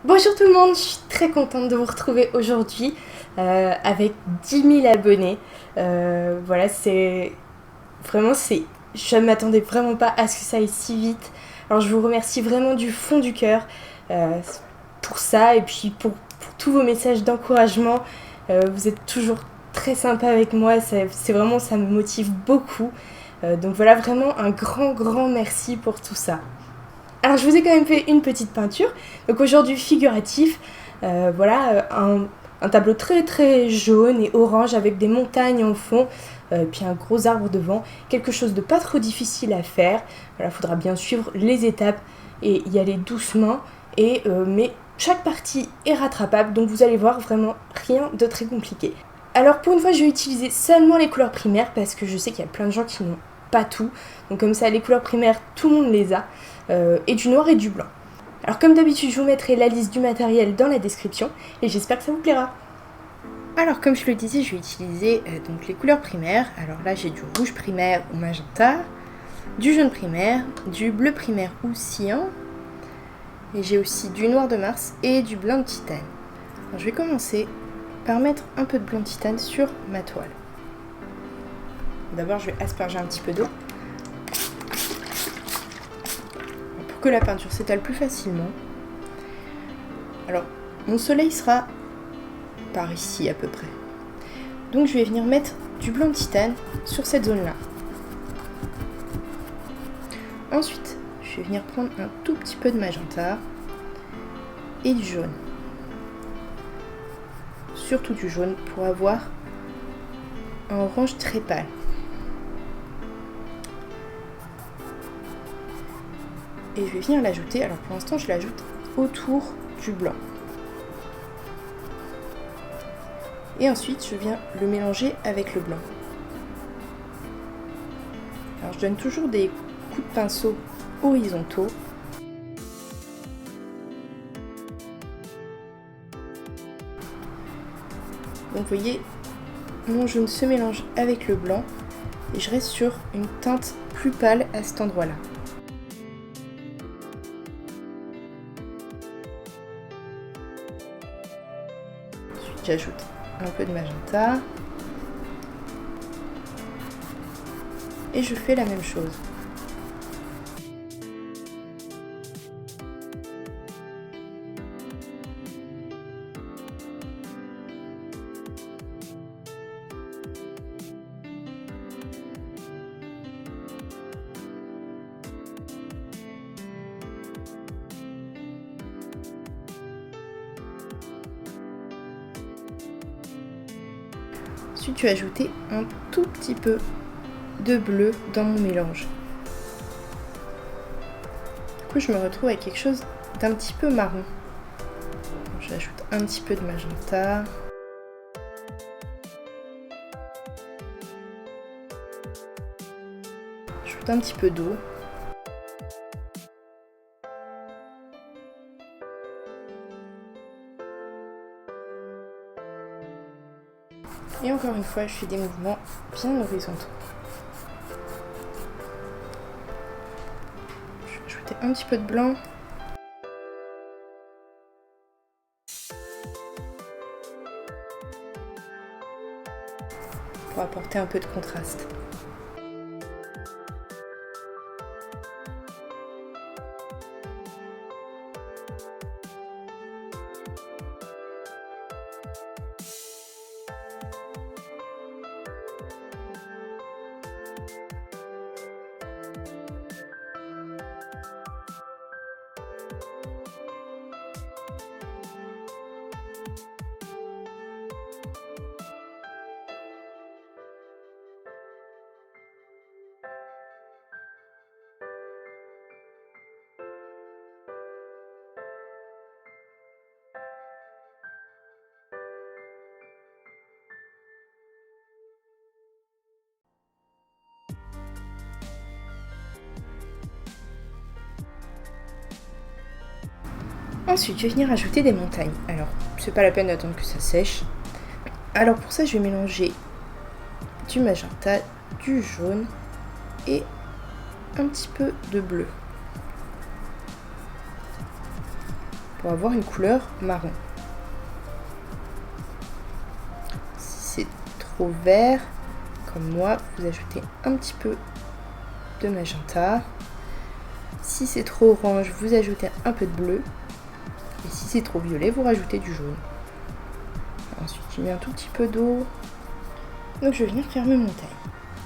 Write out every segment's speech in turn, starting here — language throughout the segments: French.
Bonjour tout le monde, je suis très contente de vous retrouver aujourd'hui avec 10 000 abonnés. Voilà, je ne m'attendais vraiment pas à ce que ça aille si vite. Alors je vous remercie vraiment du fond du cœur pour ça et puis pour tous vos messages d'encouragement. Vous êtes toujours très sympa avec moi, ça me motive beaucoup. Donc voilà, vraiment un grand merci pour tout ça. Alors je vous ai quand même fait une petite peinture, donc aujourd'hui figuratif, un tableau très jaune et orange avec des montagnes en fond, puis un gros arbre devant, quelque chose de pas trop difficile à faire. Voilà, faudra bien suivre les étapes et y aller doucement, mais chaque partie est rattrapable, donc vous allez voir vraiment rien de très compliqué. Alors pour une fois je vais utiliser seulement les couleurs primaires parce que je sais qu'il y a plein de gens qui n'ont pas tout, donc comme ça les couleurs primaires tout le monde les a. Et du noir et du blanc. Alors comme d'habitude, je vous mettrai la liste du matériel dans la description et j'espère que ça vous plaira. Alors comme je le disais, je vais utiliser donc les couleurs primaires. Alors là, j'ai du rouge primaire ou magenta, du jaune primaire, du bleu primaire ou cyan, et j'ai aussi du noir de Mars et du blanc de titane. Alors, je vais commencer par mettre un peu de blanc de titane sur ma toile. D'abord, je vais asperger un petit peu d'eau que la peinture s'étale plus facilement. Alors, mon soleil sera par ici à peu près. Donc je vais venir mettre du blanc de titane sur cette zone-là. Ensuite, je vais venir prendre un tout petit peu de magenta et du jaune. Surtout du jaune pour avoir un orange très pâle. Et je vais venir l'ajouter, alors pour l'instant je l'ajoute autour du blanc. Et ensuite je viens le mélanger avec le blanc. Alors je donne toujours des coups de pinceau horizontaux. Donc vous voyez, mon jaune se mélange avec le blanc et je reste sur une teinte plus pâle à cet endroit-là. J'ajoute un peu de magenta et je fais la même chose. Ensuite, je vais ajouter un tout petit peu de bleu dans mon mélange. Du coup, je me retrouve avec quelque chose d'un petit peu marron. J'ajoute un petit peu de magenta. J'ajoute un petit peu d'eau. Et encore une fois, je fais des mouvements bien horizontaux. Je vais ajouter un petit peu de blanc. Pour apporter un peu de contraste. Ensuite, je vais venir ajouter des montagnes. Alors, c'est pas la peine d'attendre que ça sèche. Alors pour ça, je vais mélanger du magenta, du jaune et un petit peu de bleu. pour avoir une couleur marron. Si c'est trop vert, comme moi, vous ajoutez un petit peu de magenta. Si c'est trop orange, vous ajoutez un peu de bleu. Et si c'est trop violet, vous rajoutez du jaune. Ensuite, je mets un tout petit peu d'eau. Donc je vais venir faire mes montagnes.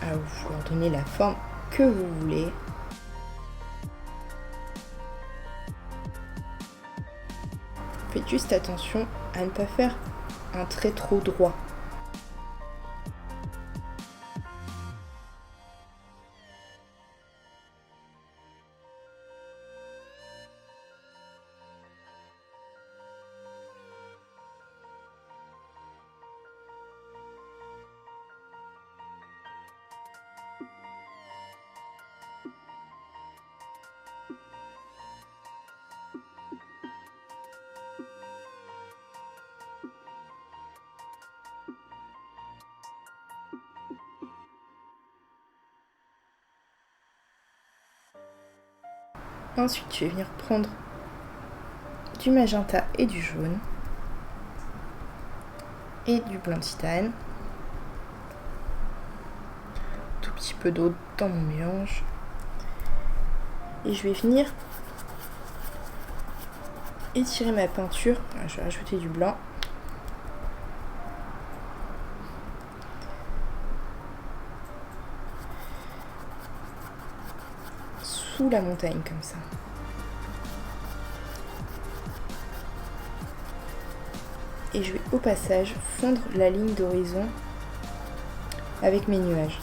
Alors, vous leur donnez la forme que vous voulez. Faites juste attention à ne pas faire un trait trop droit. Ensuite, je vais venir prendre du magenta et du jaune et du blanc de titane. Tout petit peu d'eau dans mon mélange. Et je vais venir étirer ma peinture. Je vais rajouter du blanc. Sous la montagne comme ça. Et je vais au passage fondre la ligne d'horizon avec mes nuages.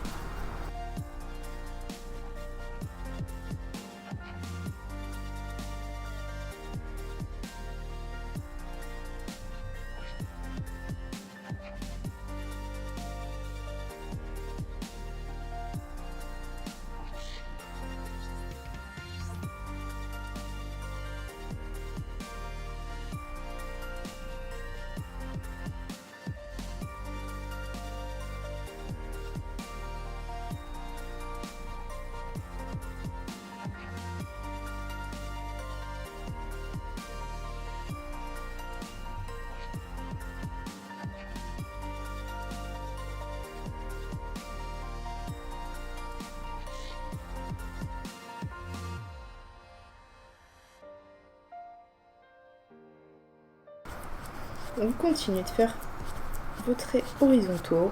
Vous continuez de faire vos traits horizontaux.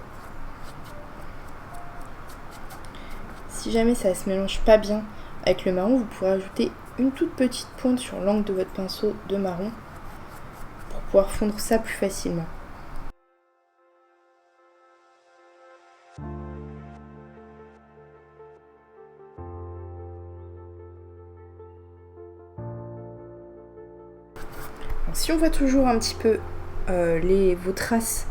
Si jamais ça se mélange pas bien avec le marron, vous pourrez ajouter une toute petite pointe sur l'angle de votre pinceau de marron pour pouvoir fondre ça plus facilement. Alors, si on voit toujours un petit peu vos traces,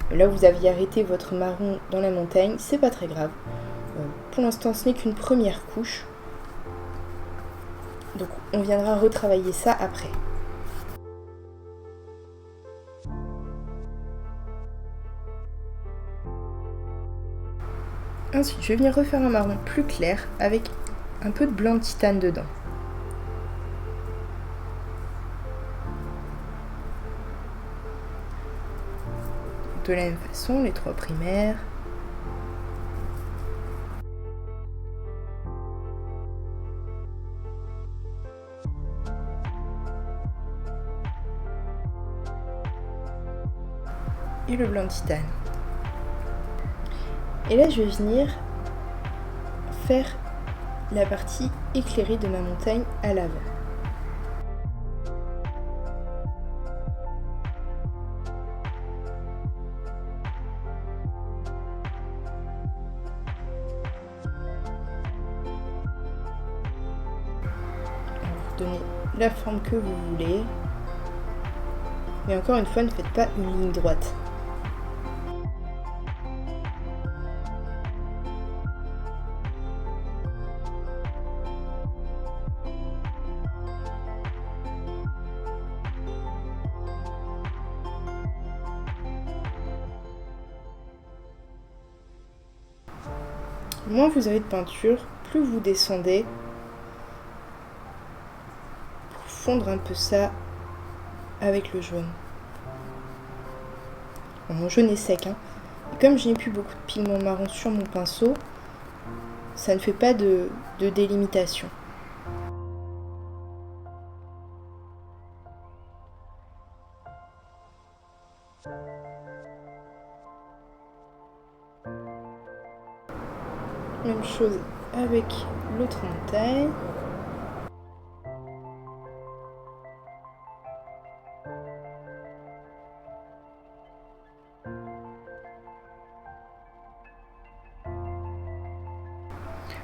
là où vous aviez arrêté votre marron dans la montagne, c'est pas très grave. Pour l'instant, ce n'est qu'une première couche. Donc on viendra retravailler ça après. Ensuite, je vais venir refaire un marron plus clair avec un peu de blanc de titane dedans. De la même façon, les trois primaires. Et le blanc de titane. Et là, je vais venir faire la partie éclairée de ma montagne à l'avant. Vous donnez la forme que vous voulez. Mais encore une fois, ne faites pas une ligne droite. Moins vous avez de peinture, plus vous descendez pour fondre un peu ça avec le jaune. Mon jaune est sec, hein. Et comme je n'ai plus beaucoup de pigments marron sur mon pinceau, ça ne fait pas de délimitation. Même chose avec l'autre montagne.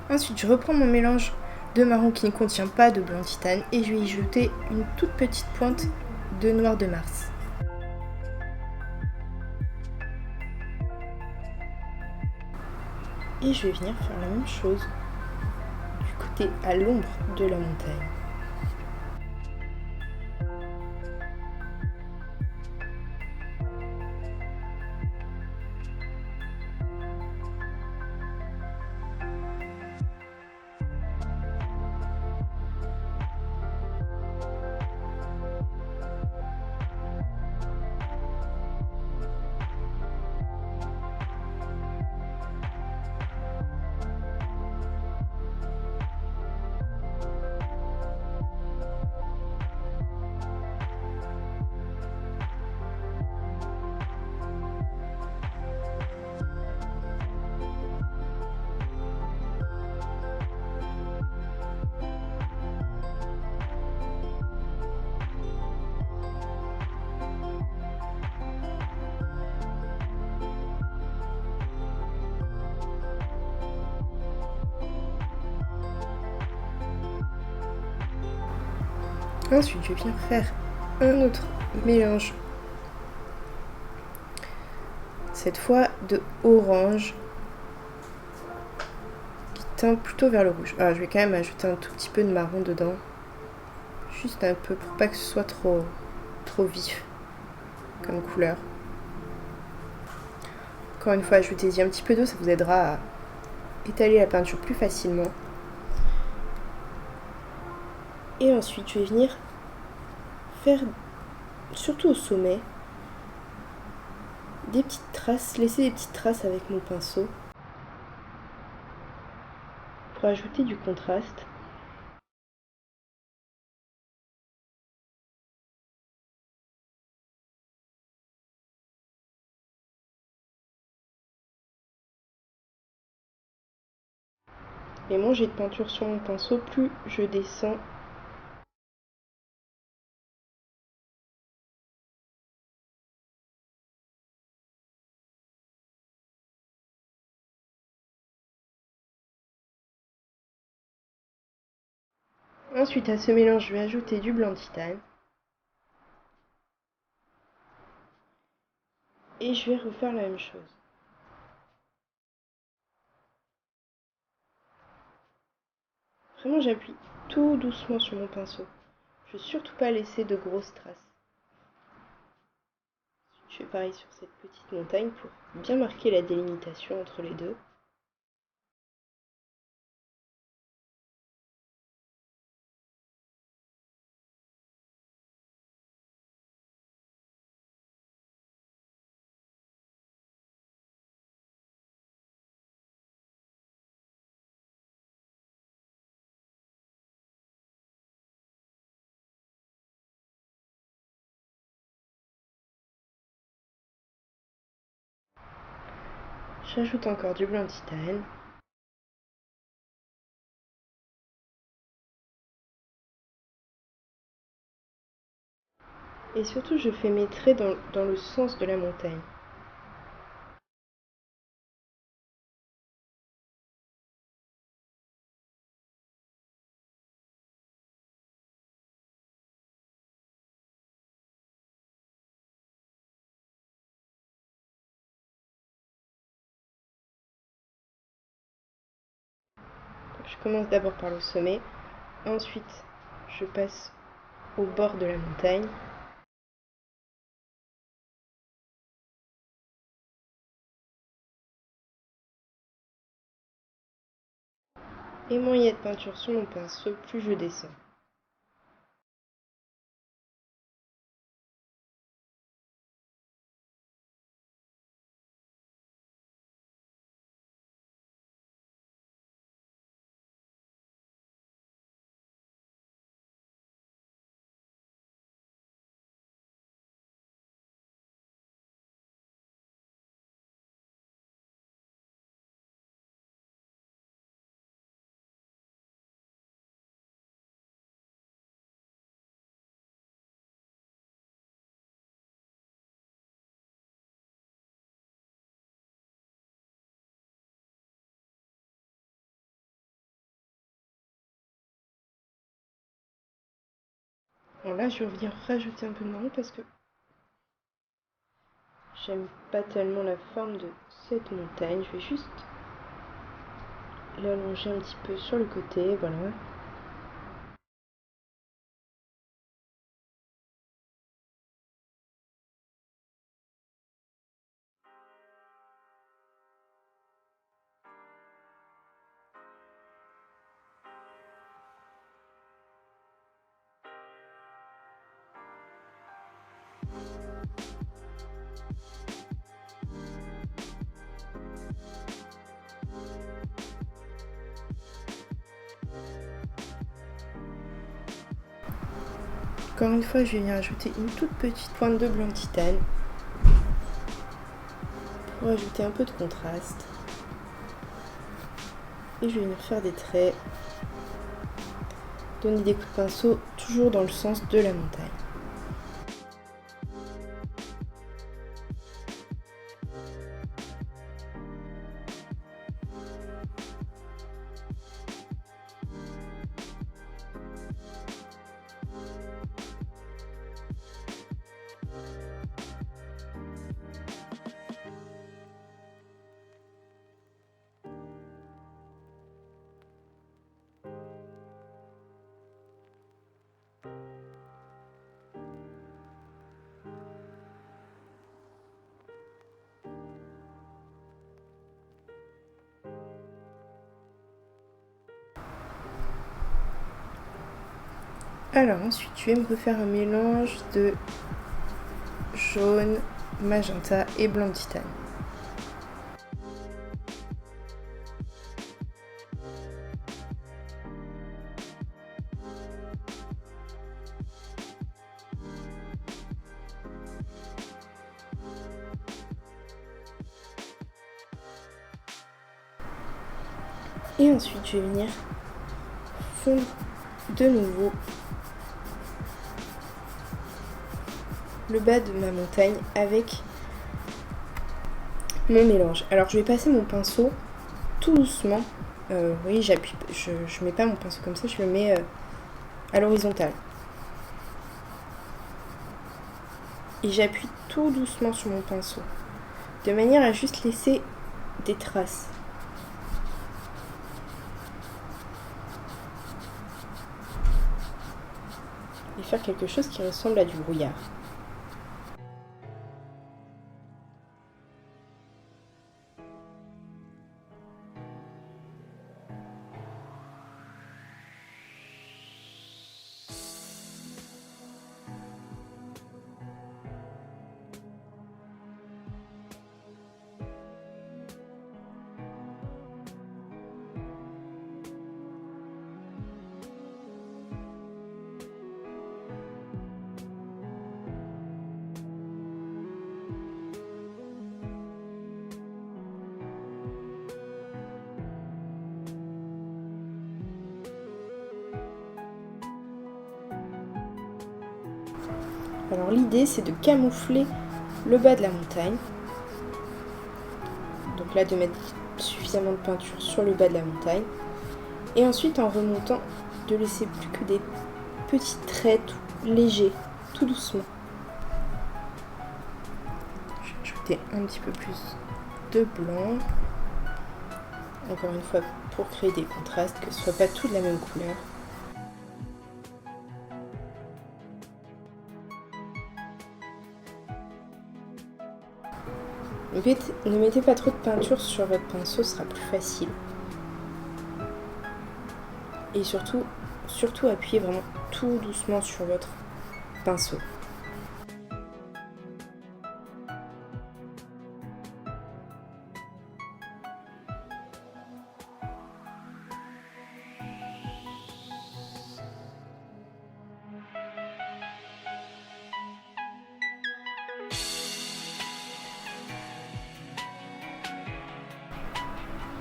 Ensuite, je reprends mon mélange de marron qui ne contient pas de blanc titane et je vais y ajouter une toute petite pointe de noir de Mars. Et je vais venir faire la même chose du côté à l'ombre de la montagne. Ensuite, je vais venir faire un autre mélange, cette fois de orange, qui tend plutôt vers le rouge. Alors, je vais quand même ajouter un tout petit peu de marron dedans, juste un peu pour pas que ce soit trop vif comme couleur. Encore une fois, ajoutez-y un petit peu d'eau, ça vous aidera à étaler la peinture plus facilement. Et ensuite, je vais venir faire, surtout au sommet, des petites traces, laisser des petites traces avec mon pinceau pour ajouter du contraste. Et moins j'ai de peinture sur mon pinceau, plus je descends Ensuite, à ce mélange, je vais ajouter du blanc de titane. Et je vais refaire la même chose. Vraiment, j'appuie tout doucement sur mon pinceau. Je ne veux surtout pas laisser de grosses traces. Je fais pareil sur cette petite montagne pour bien marquer la délimitation entre les deux. J'ajoute encore du blanc de titane. Et surtout, je fais mes traits dans le sens de la montagne. Je commence d'abord par le sommet. Ensuite, je passe au bord de la montagne. Et moins il y a de peinture sur mon pinceau, plus je descends. Bon, là, je vais venir rajouter un peu de marron parce que j'aime pas tellement la forme de cette montagne. Je vais juste l'allonger un petit peu sur le côté, voilà. Encore une fois, je vais venir ajouter une toute petite pointe de blanc de titane pour ajouter un peu de contraste. Et je vais venir faire des traits, donner des coups de pinceau toujours dans le sens de la montagne. Alors ensuite, je vais me refaire un mélange de jaune, magenta et blanc de titane. Et ensuite, je vais venir fondre de nouveau le bas de ma montagne avec mon mélange. Alors je vais passer mon pinceau tout doucement. Oui, j'appuie, je mets pas mon pinceau comme ça, je le mets à l'horizontale. Et j'appuie tout doucement sur mon pinceau, de manière à juste laisser des traces. Et faire quelque chose qui ressemble à du brouillard. Alors l'idée c'est de camoufler le bas de la montagne. Donc là de mettre suffisamment de peinture sur le bas de la montagne. Et ensuite en remontant de laisser plus que des petits traits tout légers, tout doucement. Je vais ajouter un petit peu plus de blanc. Encore une fois pour créer des contrastes, que ce soit pas tout de la même couleur. Ne mettez pas trop de peinture sur votre pinceau, ce sera plus facile. Et surtout appuyez vraiment tout doucement sur votre pinceau.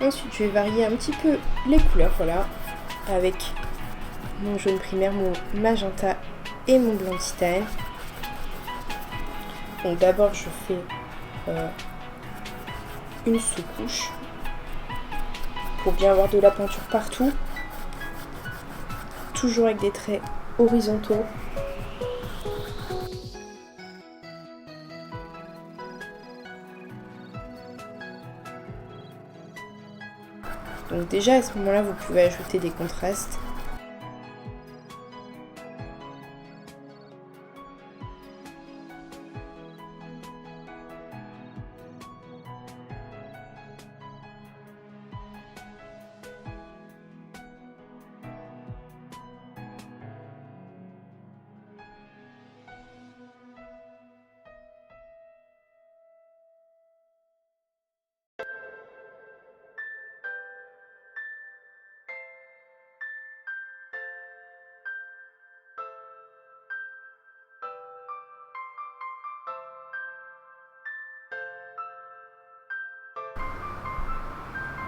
Ensuite, je vais varier un petit peu les couleurs, voilà, avec mon jaune primaire, mon magenta et mon blanc titane. Donc d'abord, je fais une sous-couche pour bien avoir de la peinture partout, toujours avec des traits horizontaux Donc déjà à ce moment-là, vous pouvez ajouter des contrastes.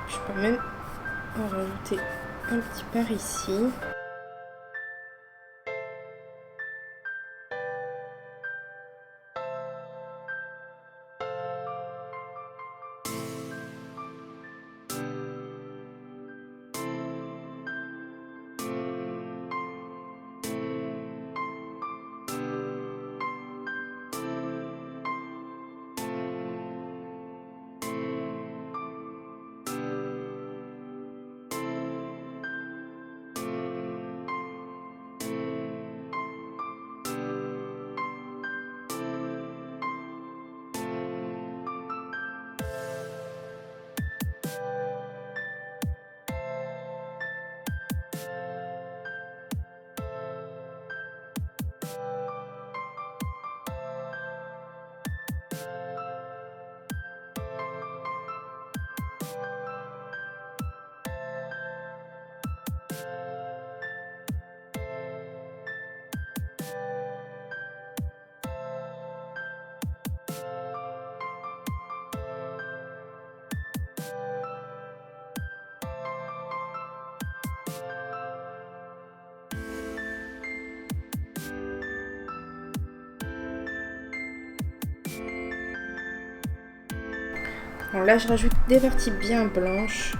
Je peux même en rajouter un petit par ici. Alors là, je rajoute des parties bien blanches.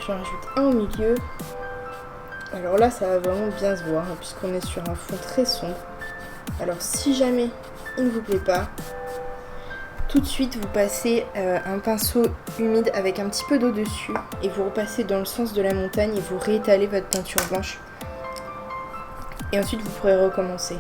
J'en rajoute un au milieu. Alors là, ça va vraiment bien se voir, hein, puisqu'on est sur un fond très sombre. Alors si jamais il ne vous plaît pas, tout de suite vous passez un pinceau humide avec un petit peu d'eau dessus et vous repassez dans le sens de la montagne et vous réétalez votre peinture blanche. Et ensuite vous pourrez recommencer.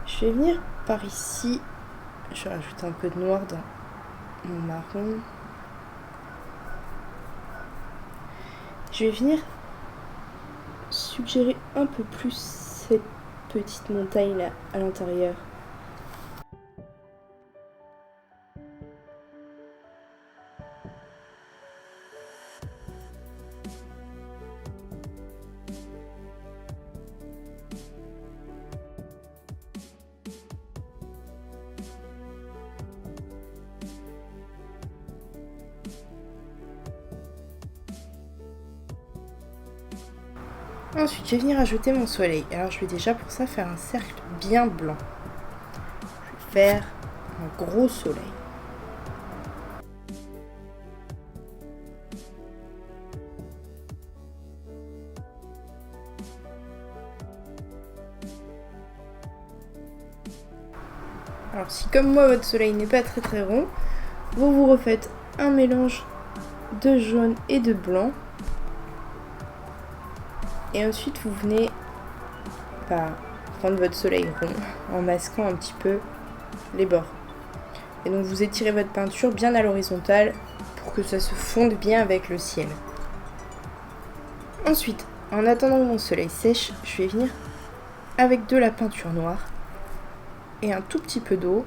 Je vais venir par ici, je rajoute un peu de noir dans mon marron. Je vais venir suggérer un peu plus cette petite montagne là à l'intérieur. Ensuite, je vais venir ajouter mon soleil. Alors, je vais déjà pour ça faire un cercle bien blanc. Je vais faire un gros soleil. Alors si comme moi votre soleil n'est pas très très rond, vous refaites un mélange de jaune et de blanc. Et ensuite vous venez prendre votre soleil rond en masquant un petit peu les bords. Et donc vous étirez votre peinture bien à l'horizontale pour que ça se fonde bien avec le ciel. Ensuite, en attendant que mon soleil sèche, je vais venir avec de la peinture noire et un tout petit peu d'eau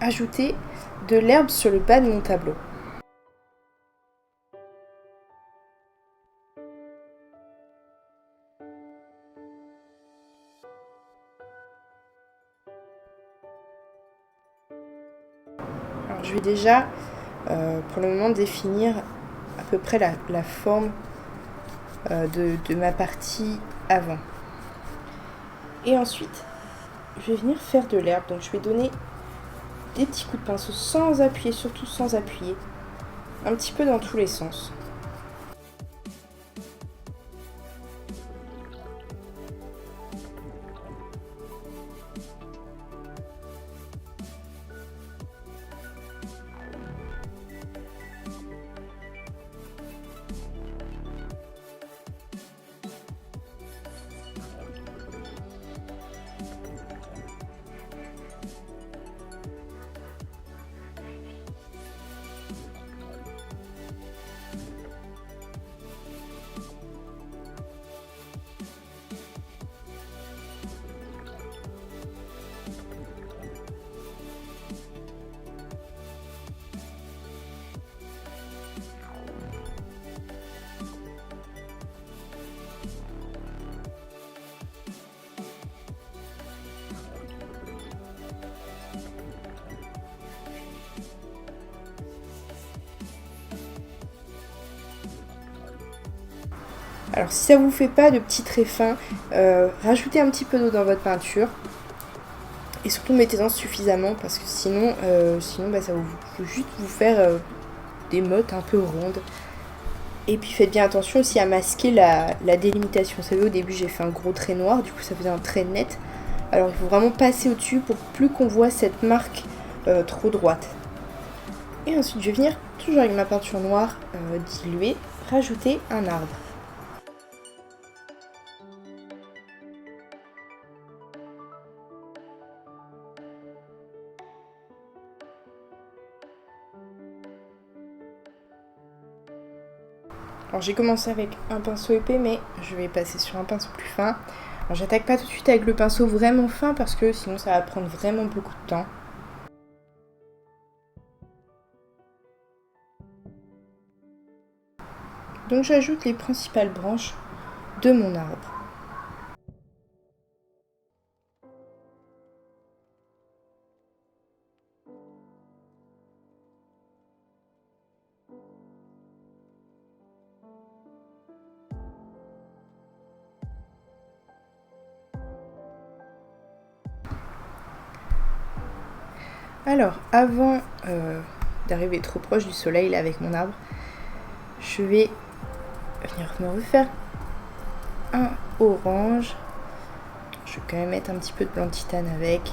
ajouter de l'herbe sur le bas de mon tableau. Alors je vais déjà pour le moment définir à peu près la forme de ma partie avant. Et ensuite, je vais venir faire de l'herbe. Donc je vais donner des petits coups de pinceau sans appuyer, surtout sans appuyer, un petit peu dans tous les sens. Alors si ça vous fait pas de petits traits fins, rajoutez un petit peu d'eau dans votre peinture. Et surtout mettez-en suffisamment parce que sinon ça va juste vous faire des mottes un peu rondes. Et puis faites bien attention aussi à masquer la délimitation. Vous savez, au début j'ai fait un gros trait noir, du coup ça faisait un trait net. Alors il faut vraiment passer au-dessus pour plus qu'on voit cette marque trop droite. Et ensuite je vais venir, toujours avec ma peinture noire diluée, rajouter un arbre. Alors j'ai commencé avec un pinceau épais, mais je vais passer sur un pinceau plus fin. Alors j'attaque pas tout de suite avec le pinceau vraiment fin parce que sinon ça va prendre vraiment beaucoup de temps. Donc j'ajoute les principales branches de mon arbre. Alors, avant d'arriver trop proche du soleil là, avec mon arbre, je vais venir me refaire un orange. Je vais quand même mettre un petit peu de blanc de titane avec.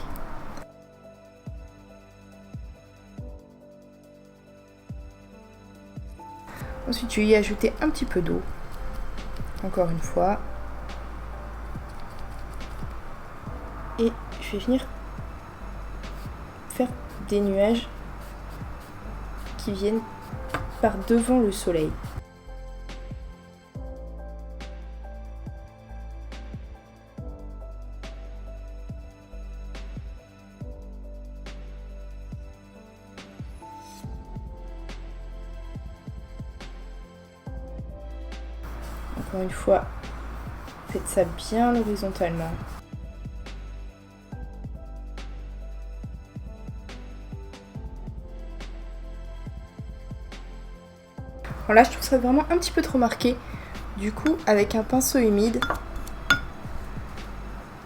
Ensuite, je vais y ajouter un petit peu d'eau. Encore une fois. Et je vais venir faire des nuages qui viennent par devant le soleil. Encore une fois, faites ça bien horizontalement. Alors là, je trouve ça vraiment un petit peu trop marqué. Du coup, avec un pinceau humide,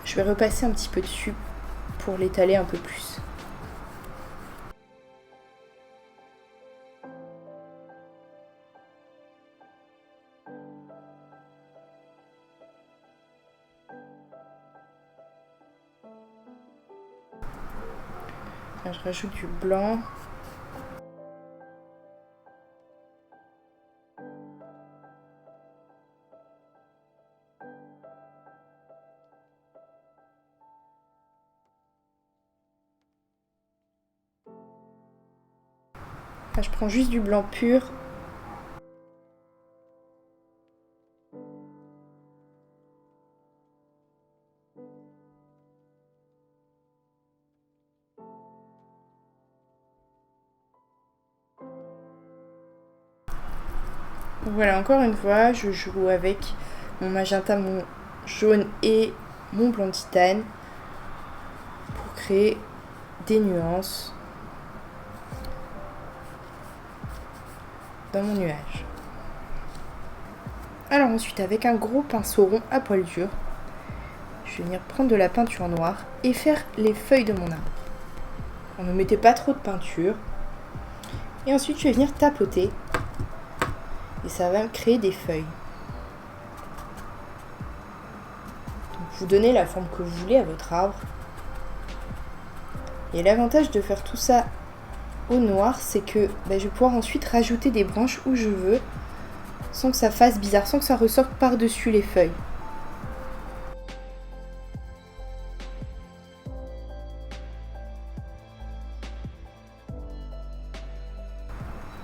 je vais repasser un petit peu dessus pour l'étaler un peu plus. Là, je rajoute du blanc. Là, je prends juste du blanc pur. Voilà, encore une fois, je joue avec mon magenta, mon jaune et mon blanc titane pour créer des nuances dans mon nuage. Alors ensuite, avec un gros pinceau rond à poil dur, je vais venir prendre de la peinture noire et faire les feuilles de mon arbre. On ne mettait pas trop de peinture. Et ensuite, je vais venir tapoter. Et ça va me créer des feuilles. Donc, vous donnez la forme que vous voulez à votre arbre. Et l'avantage de faire tout ça au noir, c'est que je vais pouvoir ensuite rajouter des branches où je veux, sans que ça fasse bizarre, sans que ça ressorte par-dessus les feuilles.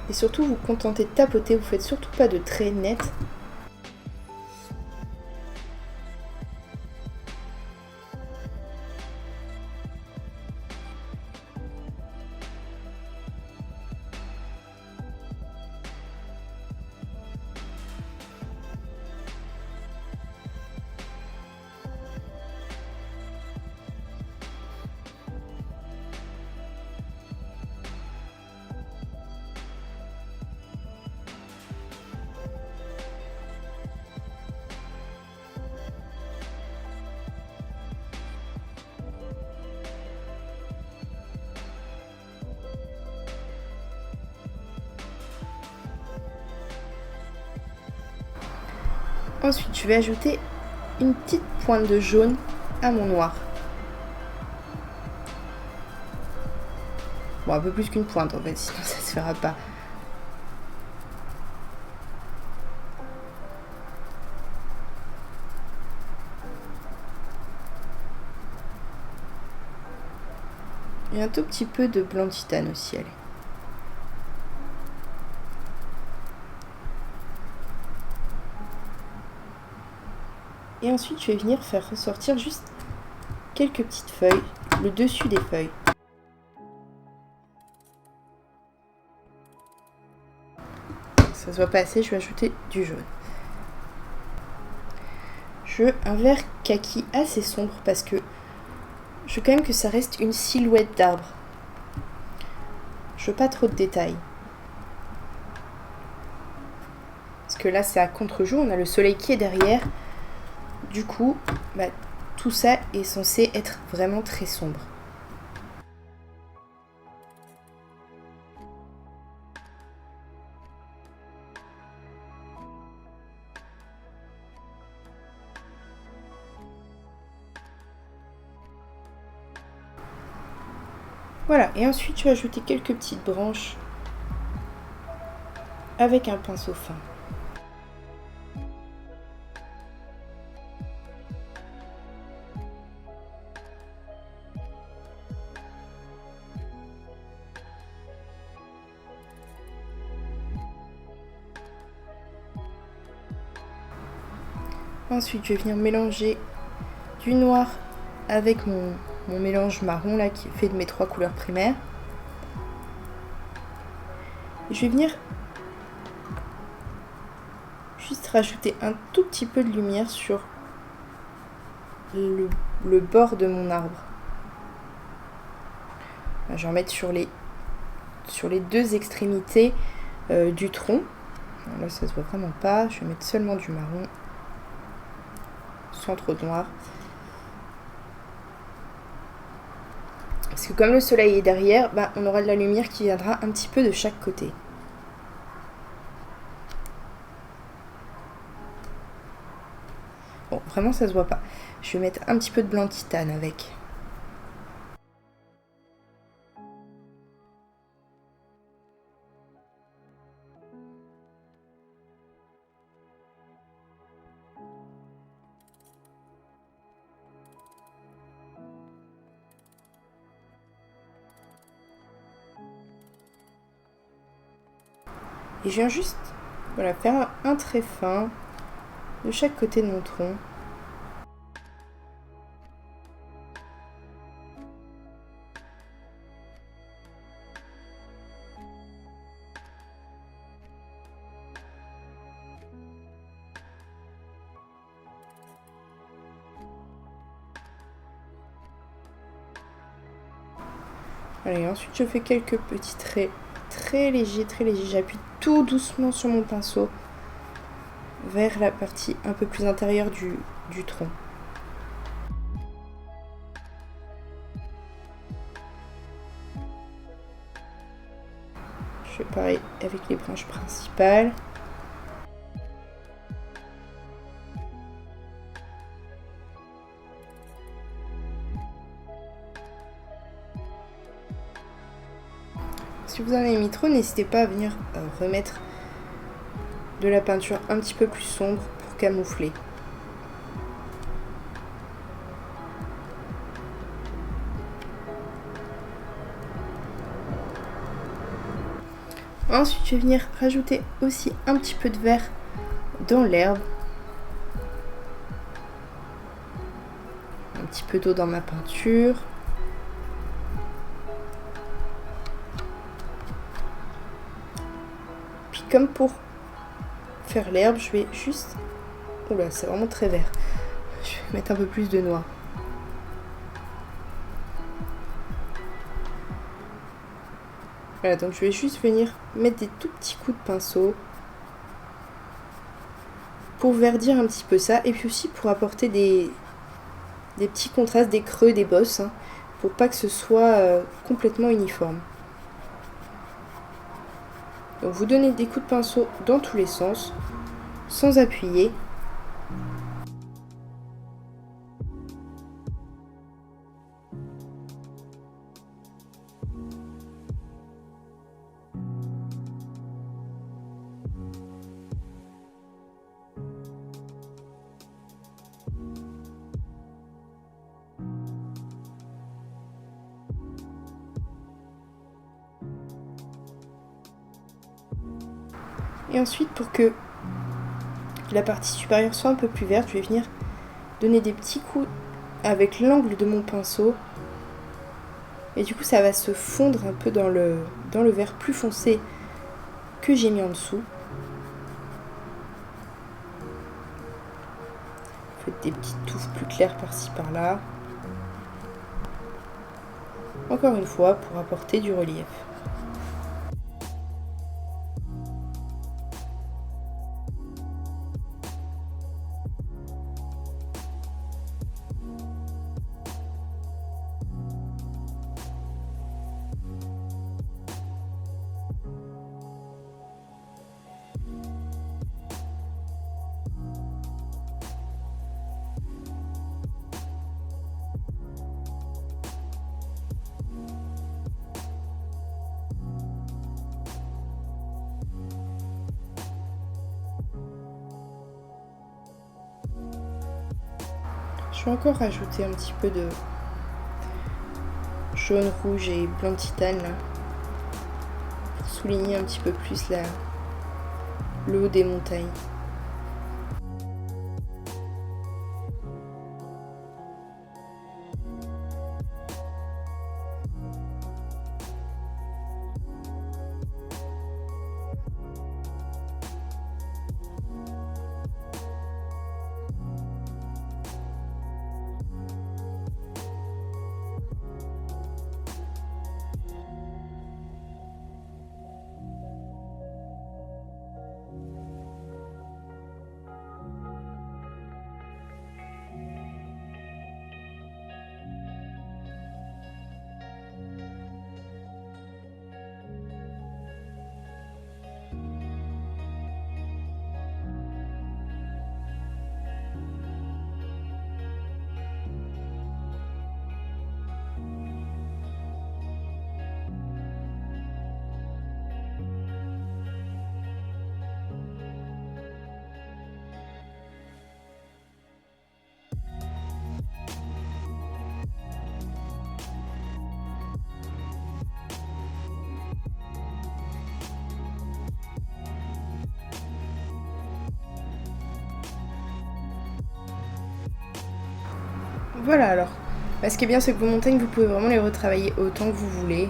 Et surtout, vous contentez de tapoter, vous faites surtout pas de traits nets. Ensuite, je vais ajouter une petite pointe de jaune à mon noir. Bon, un peu plus qu'une pointe en fait, sinon ça se fera pas. Et un tout petit peu de blanc titane aussi, allez. Et ensuite, je vais venir faire ressortir juste quelques petites feuilles, le dessus des feuilles. Ça se voit pas assez, je vais ajouter du jaune. Je veux un vert kaki assez sombre parce que je veux quand même que ça reste une silhouette d'arbre. Je veux pas trop de détails. Parce que là, c'est à contre-jour, on a le soleil qui est derrière. Du coup, tout ça est censé être vraiment très sombre. Voilà, et ensuite je vais ajouter quelques petites branches avec un pinceau fin. Ensuite, je vais venir mélanger du noir avec mon mélange marron là qui est fait de mes 3 couleurs primaires. Et je vais venir juste rajouter un tout petit peu de lumière sur le bord de mon arbre. Je vais en mettre sur les 2 extrémités du tronc. Alors là, ça se voit vraiment pas. Je vais mettre seulement du marron, sans trop de noir. Parce que comme le soleil est derrière, on aura de la lumière qui viendra un petit peu de chaque côté. Bon, vraiment ça se voit pas. Je vais mettre un petit peu de blanc titane avec. Et je viens juste voilà, faire un trait fin de chaque côté de mon tronc. Allez, ensuite je fais quelques petits traits très légers, très légers. J'appuie tout doucement sur mon pinceau vers la partie un peu plus intérieure du tronc. Je fais pareil avec les branches principales. Si vous en avez mis trop, n'hésitez pas à venir remettre de la peinture un petit peu plus sombre pour camoufler. Ensuite, je vais venir rajouter aussi un petit peu de vert dans l'herbe. Un petit peu d'eau dans ma peinture. Puis comme pour faire l'herbe, je vais juste... Oula, c'est vraiment très vert. Je vais mettre un peu plus de noir. Voilà, donc je vais juste venir mettre des tout petits coups de pinceau pour verdir un petit peu ça, et puis aussi pour apporter des petits contrastes, des creux, des bosses, hein, pour pas que ce soit complètement uniforme. Donc vous donnez des coups de pinceau dans tous les sens, sans appuyer. Et ensuite, pour que la partie supérieure soit un peu plus verte, je vais venir donner des petits coups avec l'angle de mon pinceau. Et du coup, ça va se fondre un peu dans le vert plus foncé que j'ai mis en dessous. Faites des petites touffes plus claires par-ci par-là. Encore une fois, pour apporter du relief. Je vais encore rajouter un petit peu de jaune, rouge et blanc de titane là, pour souligner un petit peu plus le haut des montagnes. Voilà alors. Ce qui est bien, c'est que vos montagnes, vous pouvez vraiment les retravailler autant que vous voulez.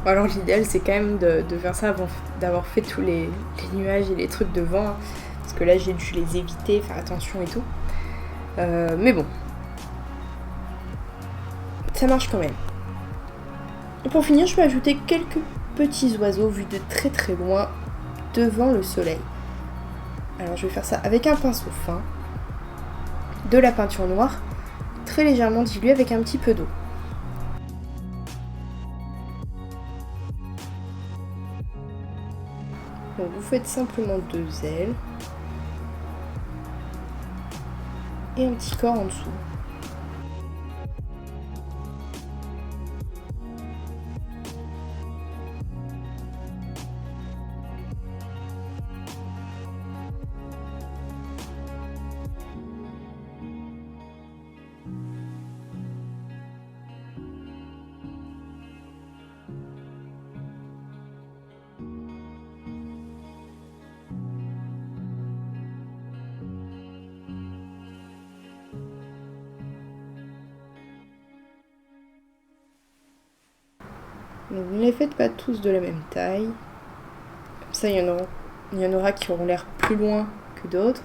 Alors l'idéal, c'est quand même de faire ça avant d'avoir fait tous les nuages et les trucs devant. Hein, parce que là, j'ai dû les éviter, faire attention et tout. Mais bon. Ça marche quand même. Et pour finir, je vais ajouter quelques petits oiseaux vus de très très loin devant le soleil. Alors je vais faire ça avec un pinceau fin, de la peinture noire, très légèrement diluée avec un petit peu d'eau. Donc vous faites simplement 2 ailes et un petit corps en dessous. Donc ne les faites pas tous de la même taille. Comme ça, il y en aura qui auront l'air plus loin que d'autres.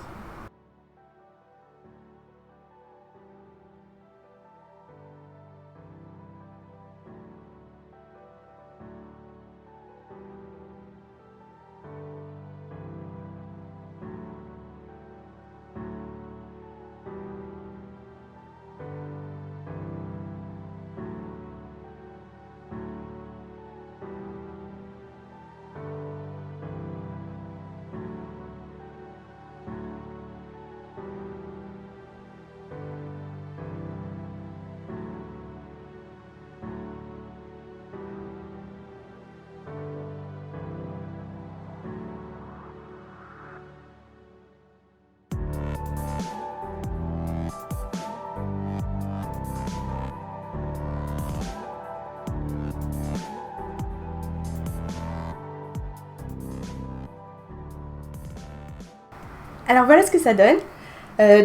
Alors voilà ce que ça donne.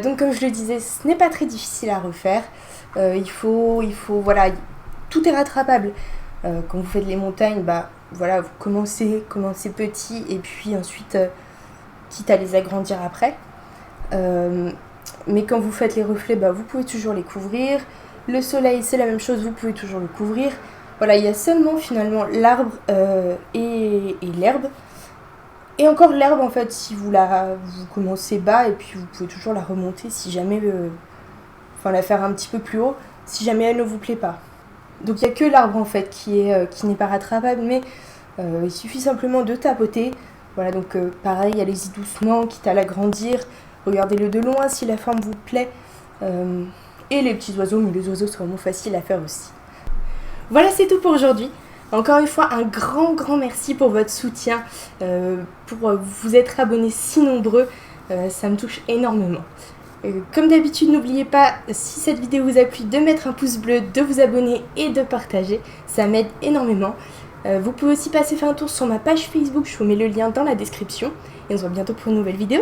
Donc comme je le disais, ce n'est pas très difficile à refaire. Il faut voilà, tout est rattrapable. Quand vous faites les montagnes, voilà, vous commencez petit et puis ensuite, quitte à les agrandir après. Mais quand vous faites les reflets, vous pouvez toujours les couvrir. Le soleil, c'est la même chose, vous pouvez toujours le couvrir. Voilà, il y a seulement finalement l'arbre et l'herbe. Et encore l'herbe, en fait, si vous commencez bas et puis vous pouvez toujours la remonter si jamais, la faire un petit peu plus haut, si jamais elle ne vous plaît pas. Donc il n'y a que l'arbre en fait qui n'est pas rattrapable, mais il suffit simplement de tapoter. Voilà, donc pareil, allez-y doucement, quitte à l'agrandir. Regardez-le de loin si la forme vous plaît. Et les petits oiseaux, mais les oiseaux sont vraiment faciles à faire aussi. Voilà, c'est tout pour aujourd'hui. Encore une fois, un grand merci pour votre soutien, pour vous être abonnés si nombreux, ça me touche énormément. Comme d'habitude, n'oubliez pas, si cette vidéo vous a plu, de mettre un pouce bleu, de vous abonner et de partager, ça m'aide énormément. Vous pouvez aussi passer faire un tour sur ma page Facebook, je vous mets le lien dans la description, et on se voit bientôt pour une nouvelle vidéo.